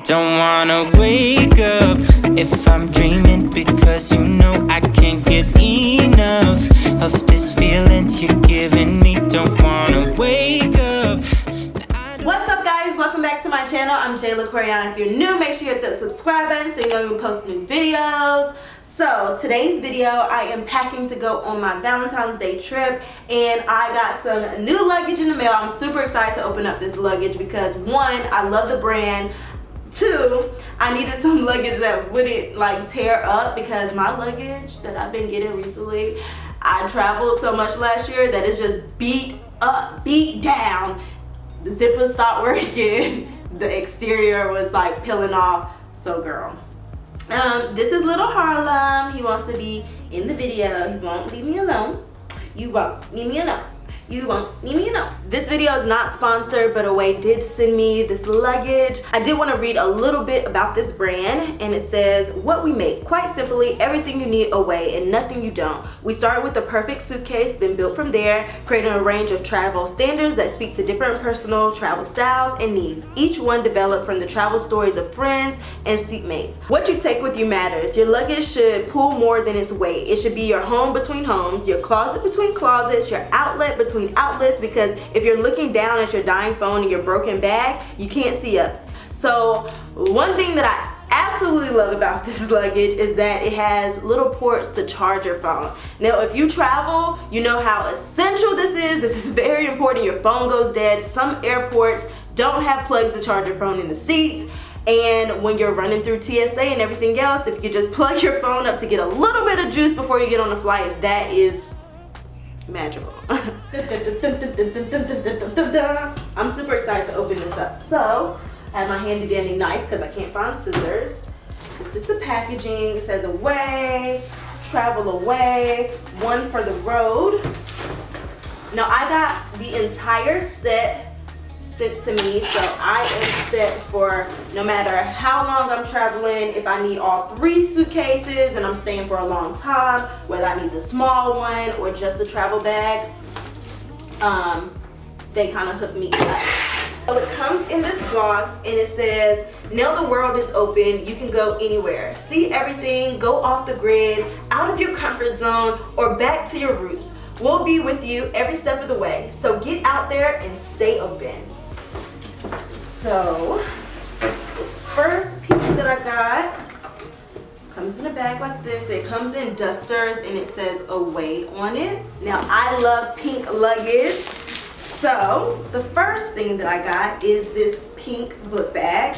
don't wanna wake up if I'm dreaming, because you know I can't get enough of this feeling you're giving me. Don't wanna wake up. What's up, guys? Welcome back to my channel. I'm Jayla Koriyan. If you're new, make sure you hit the subscribe button so you know when we post new videos. So today's video, I am packing to go on my Valentine's Day trip, and I got some new luggage in the mail. I'm super excited to open up this luggage because one, I love the brand. Two, I needed some luggage that wouldn't like tear up, because my luggage that I've been getting recently, I traveled so much last year that it's just beat up, beat down. The zipper stopped working. The exterior was like peeling off. So girl, this is little Harlem. He wants to be in the video. He won't leave me alone. You won't leave me alone. You won't leave me alone. This video is not sponsored, but Away did send me this luggage. I did want to read a little bit about this brand, and it says, what we make, quite simply, everything you need Away and nothing you don't. We started with the perfect suitcase, then built from there, creating a range of travel standards that speak to different personal travel styles and needs, each one developed from the travel stories of friends and seatmates. What you take with you matters. Your luggage should pull more than its weight. It should be your home between homes, your closet between closets, your outlet between outlets, because if you're looking down at your dying phone and your broken bag, you can't see up. So one thing that I absolutely love about this luggage is that it has little ports to charge your phone. Now if you travel, you know how essential this is. This is very important. Your phone goes dead. Some airports don't have plugs to charge your phone in the seats. And when you're running through TSA and everything else, if you could just plug your phone up to get a little bit of juice before you get on the flight, that is magical. I'm super excited to open this up. So I have my handy dandy knife because I can't find scissors. This is the packaging. It says Away, travel away, one for the road. Now I got the entire set sent to me, so I am set for no matter how long I'm traveling. If I need all 3 suitcases and I'm staying for a long time, whether I need the small one or just a travel bag, they kind of hook me up. So it comes in this box and it says, now the world is open, you can go anywhere. See everything, go off the grid, out of your comfort zone, or back to your roots. We'll be with you every step of the way. So get out there and stay open. So this first piece that I got comes in a bag like this. It comes in dusters and it says Away on it. Now I love pink luggage. So the first thing that I got is this pink book bag.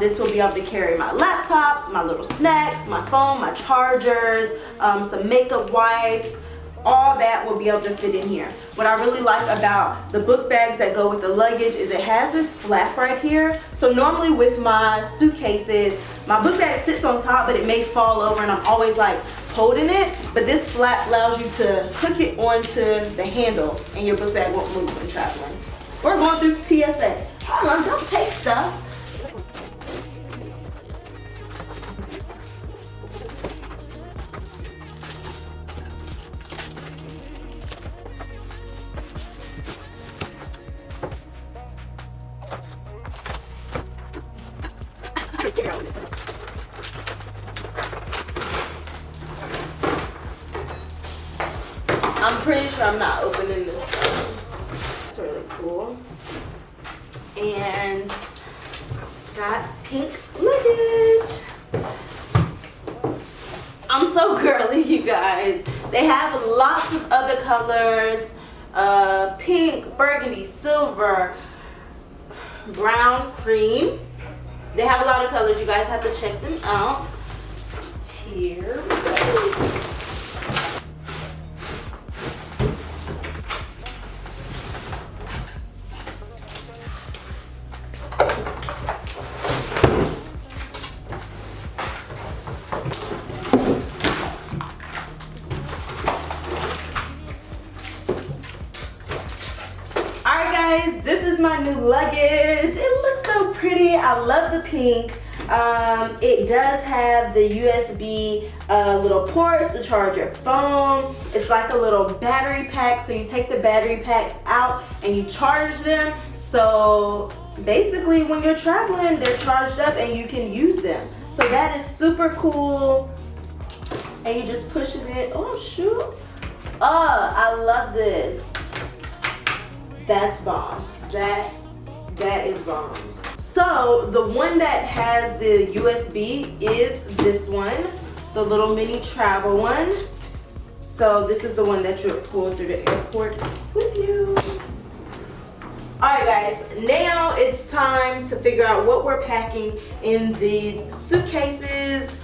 This will be able to carry my laptop, my little snacks, my phone, my chargers, some makeup wipes. All that will be able to fit in here. What I really like about the book bags that go with the luggage is it has this flap right here. So normally with my suitcases, my book bag sits on top, but it may fall over and I'm always like holding it. But this flap allows you to hook it onto the handle and your book bag won't move when traveling. Or going through TSA. Hold on, don't take stuff. I'm pretty sure I'm not opening this one. It's really cool. And got pink luggage. I'm so girly, you guys. They have lots of other colors. Pink, burgundy, silver, brown, cream. They have a lot of colors. You guys have to check them out. Here we go. Alright guys, this is my new luggage. It looks so pretty. I love the pink. It does have the USB little ports to charge your phone. It's like a little battery pack, so you take the battery packs out and you charge them. So basically when you're traveling, they're charged up and you can use them. So that is super cool. And you just push it in. Oh shoot. Oh, I love this. That's bomb. That is bomb. So the one that has the USB is this one, the little mini travel one. So this is the one that you'll pull through the airport with you. Alright guys, now it's time to figure out what we're packing in these suitcases.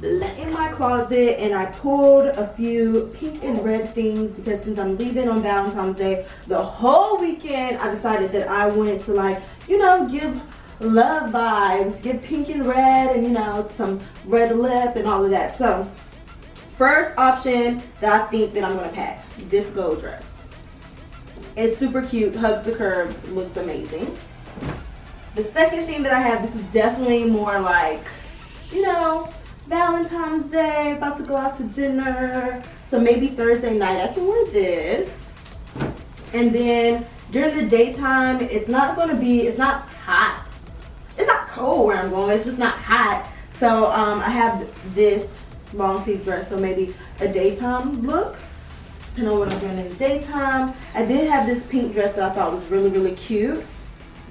Let's go. In my closet, and I pulled a few pink and red things because since I'm leaving on Valentine's Day, the whole weekend I decided that I wanted to, like, you know, give love vibes, give pink and red, and you know, some red lip and all of that. So first option that I think that I'm gonna pack, this gold dress. It's super cute, hugs the curves, looks amazing. The second thing that I have, this is definitely more like, you know, Valentine's Day, about to go out to dinner. So maybe Thursday night I can wear this. And then during the daytime, it's not hot. It's not cold where I'm going, it's just not hot. So I have this long sleeve dress, so maybe a daytime look. I know what I'm doing in the daytime. I did have this pink dress that I thought was really, really cute.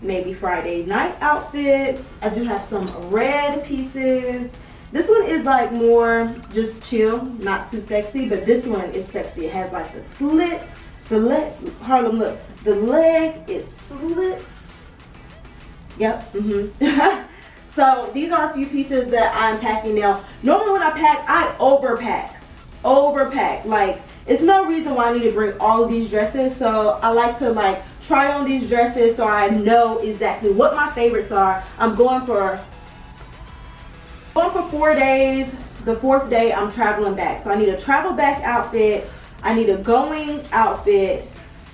Maybe Friday night outfit. I do have some red pieces. This one is like more just chill, not too sexy, but this one is sexy. It has like the slit, the leg, Harlem look. The leg, it slits. Yep, So these are a few pieces that I'm packing now. Normally when I pack, I overpack. Like, it's no reason why I need to bring all of these dresses. So I like to like try on these dresses so I know exactly what my favorites are. I'm going for 4 days. The 4th day I'm traveling back. So I need a travel back outfit. I need a going outfit,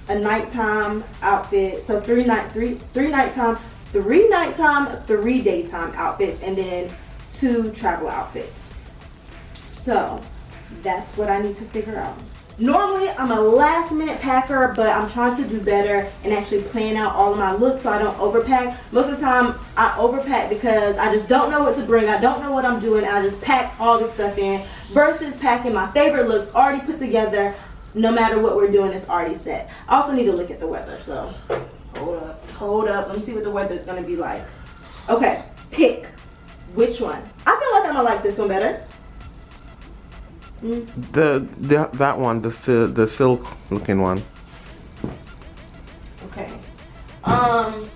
a nighttime outfit. So 3 nighttime, 3 daytime outfits, and then 2 travel outfits. So that's what I need to figure out. Normally I'm a last minute packer, but I'm trying to do better and actually plan out all of my looks so I don't overpack. Most of the time I overpack because I just don't know what to bring. I don't know what I'm doing. I just pack all this stuff in versus packing my favorite looks already put together. No matter what we're doing, it's already set. I also need to look at the weather, so hold up. Let me see what the weather is going to be like. Okay, pick which one. I feel like I'm gonna like this one better. That one, the silk looking one. Okay. So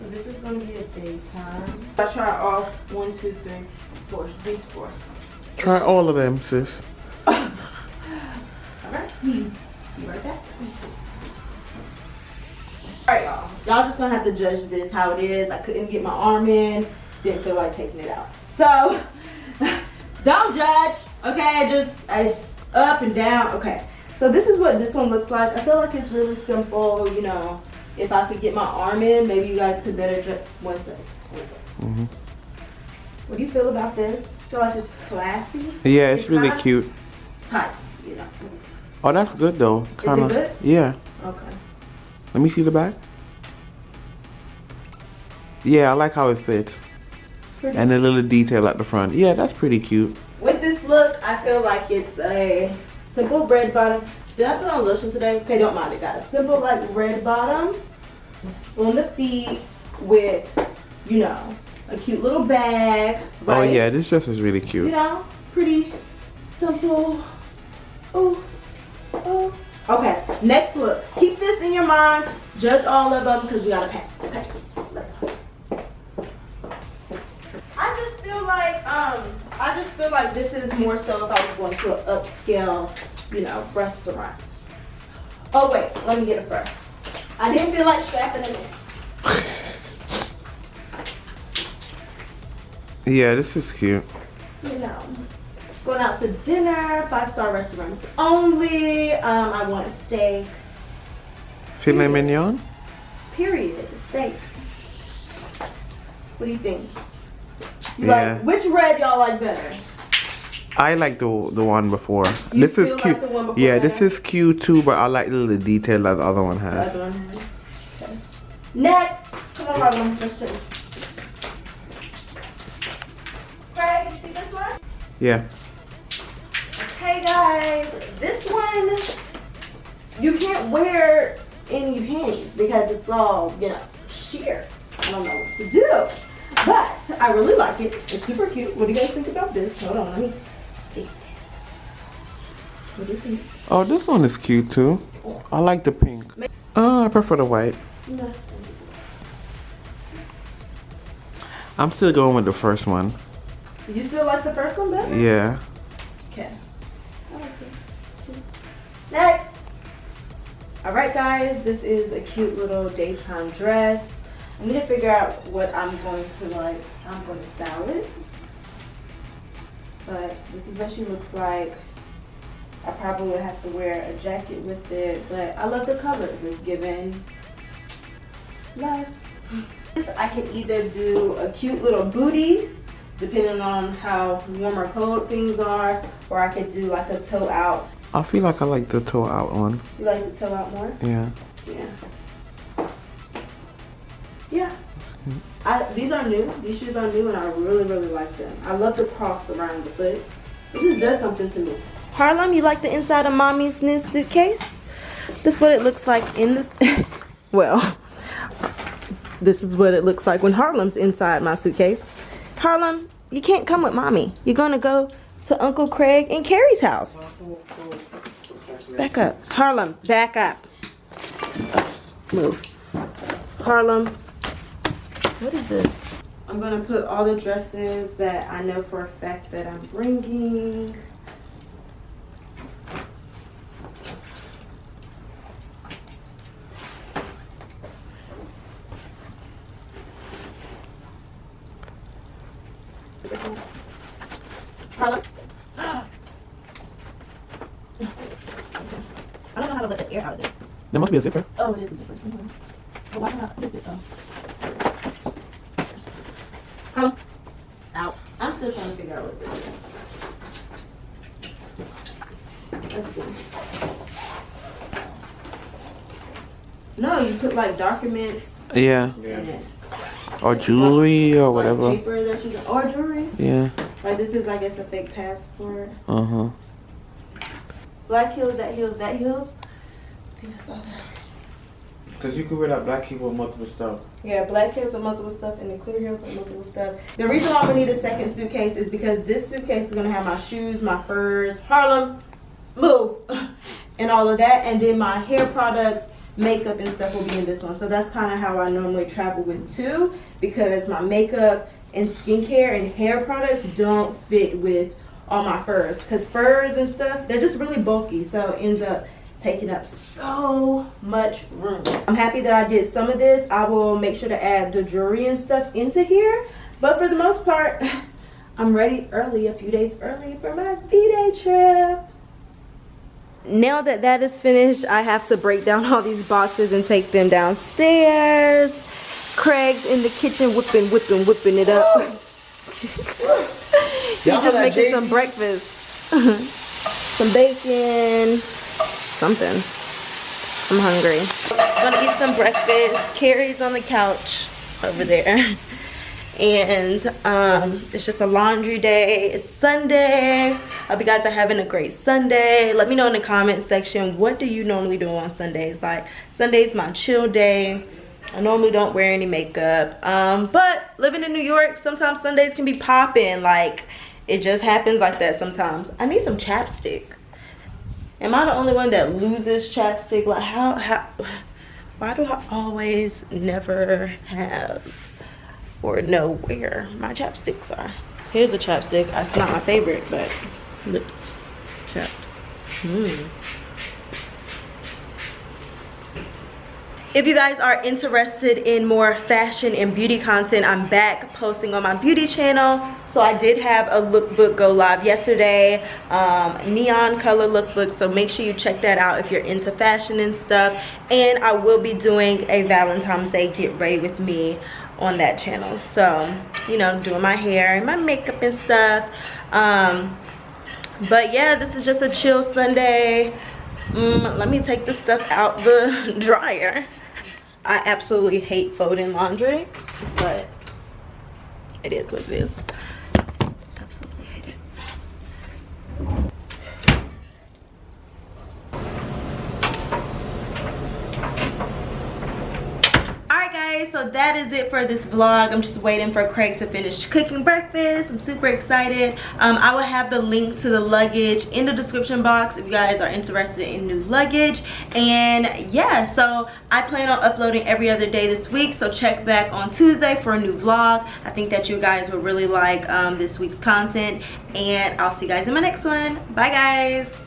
this is gonna be a daytime. I try all 1, 2, 3, 4. These 4. Try all of them, sis. Alright. Be right back. Alright, y'all. Y'all just gonna have to judge this how it is. I couldn't get my arm in. Didn't feel like taking it out. So don't judge, okay? Just up and down. Okay, so this is what this one looks like. I feel like it's really simple, you know. If I could get my arm in, maybe you guys could better just 1 second. What do you feel about this? Feel like it's classy? Yeah, it's really cute. Tight, you know. Oh, that's good though. Kinda, is it good? Yeah. Okay. Let me see the back. Yeah, I like how it fits. And a little detail at the front. Yeah, that's pretty cute. With this look, I feel like it's a simple red bottom. Did I put on lotion today? Okay, don't mind it, guys. Simple like red bottom on the feet with, you know, a cute little bag. Right? Oh yeah, this dress is really cute. You know, pretty simple. Oh. Okay, next look. Keep this in your mind. Judge all of them because we gotta pack. Okay, let's go. I just feel like this is more so if I was going to an upscale, you know, restaurant. Oh wait, let me get it first. I didn't feel like strapping it in. Yeah, this is cute. You know, going out to dinner, 5-star restaurants only. I want steak. Filet mignon? Period. Steak. What do you think? Yeah. Like, which red y'all like better? I like the one before. You this is feel cute. like the one before Yeah, better? this is cute too, but I like the little detail that the other one has. The other one has. Okay. Next, come on, Harlem. Let's show you. Craig, you see this one? Yeah. Okay, guys, this one you can't wear any panties because it's all, you know, sheer. I don't know what to do, but I really like it. It's super cute. What do you guys think about this? Hold on, let me fix it. What do you think? Oh, this one is cute too. I like the pink. I prefer the white. No. I'm still going with the first one. You still like the first one better? Yeah. Okay. I like it. Next. All right, guys, this is a cute little daytime dress. I need to figure out what I'm going to like. I'm going to style it. But this is what she looks like. I probably would have to wear a jacket with it, but I love the colors. It's giving love. I can either do a cute little booty, depending on how warm or cold things are, or I could do like a toe out. I feel like I like the toe out one. You like the toe out more? Yeah. Yeah. Yeah. These are new. These shoes are new and I really, really like them. I love the cross around the foot. It just does something to me. Harlem, you like the inside of mommy's new suitcase? This is what it looks like in this. Well, this is what it looks like when Harlem's inside my suitcase. Harlem, you can't come with mommy. You're gonna go to Uncle Craig and Carrie's house. Back up. Harlem, back up. Move. Harlem, what is this? I'm gonna put all the dresses that I know for a fact that I'm bringing. Harlem. I don't know how to let the air out of this. There must be a zipper. Oh, it is a zipper. But why not zip it though? Harlem. Out. I'm still trying to figure out what this is. Let's see. No, you put like documents. Yeah. In it. Or jewelry or Like whatever. paper that you can, or jewelry. Yeah. Like this is, I guess, a fake passport. Uh-huh. Black heels, that heels, that heels. I think that's all that. Because you could wear that black heel with multiple stuff. Yeah, black heels with multiple stuff and the clear heels with multiple stuff. The reason why we need a second suitcase is because this suitcase is going to have my shoes, my furs, Harlem, move, and all of that. And then my hair products, makeup and stuff will be in this one. So that's kind of how I normally travel with two, because my makeup and skincare and hair products don't fit with all my furs, because furs and stuff, they're just really bulky, so it ends up taking up so much room. I'm happy that I did some of this. I will make sure to add the jewelry and stuff into here, but for the most part I'm ready early, a few days early for my V-Day trip. Now that that is finished, I have to break down all these boxes and take them downstairs. Craig's in the kitchen whipping it up. He's just making some breakfast. Some bacon, something. I'm hungry. I'm gonna eat some breakfast. Carrie's on the couch over there. And it's just a laundry day. It's Sunday. I hope you guys are having a great Sunday. Let me know in the comment section, what do you normally do on Sundays? Like, Sunday's my chill day. I normally don't wear any makeup, but living in New York, sometimes Sundays can be popping. Like, it just happens like that sometimes. I need some chapstick. Am I the only one that loses chapstick? Like, why do I always never have or know where my chapsticks are? Here's a chapstick. It's not my favorite, but lips chapped. If you guys are interested in more fashion and beauty content, I'm back posting on my beauty channel. So I did have a lookbook go live yesterday, neon color lookbook, so make sure you check that out if you're into fashion and stuff. And I will be doing a Valentine's Day get ready with me on that channel. So, you know, doing my hair and my makeup and stuff. But yeah, this is just a chill Sunday. Let me take this stuff out the dryer. I absolutely hate folding laundry, but it is what it is. Absolutely hate it. Alright guys, so that is it for this vlog. I'm just waiting for Craig to finish cooking breakfast. I'm super excited. I will have the link to the luggage in the description box if you guys are interested in new luggage. And yeah, so I plan on uploading every other day this week, so check back on Tuesday for a new vlog. I think that you guys will really like this week's content, and I'll see you guys in my next one. Bye guys.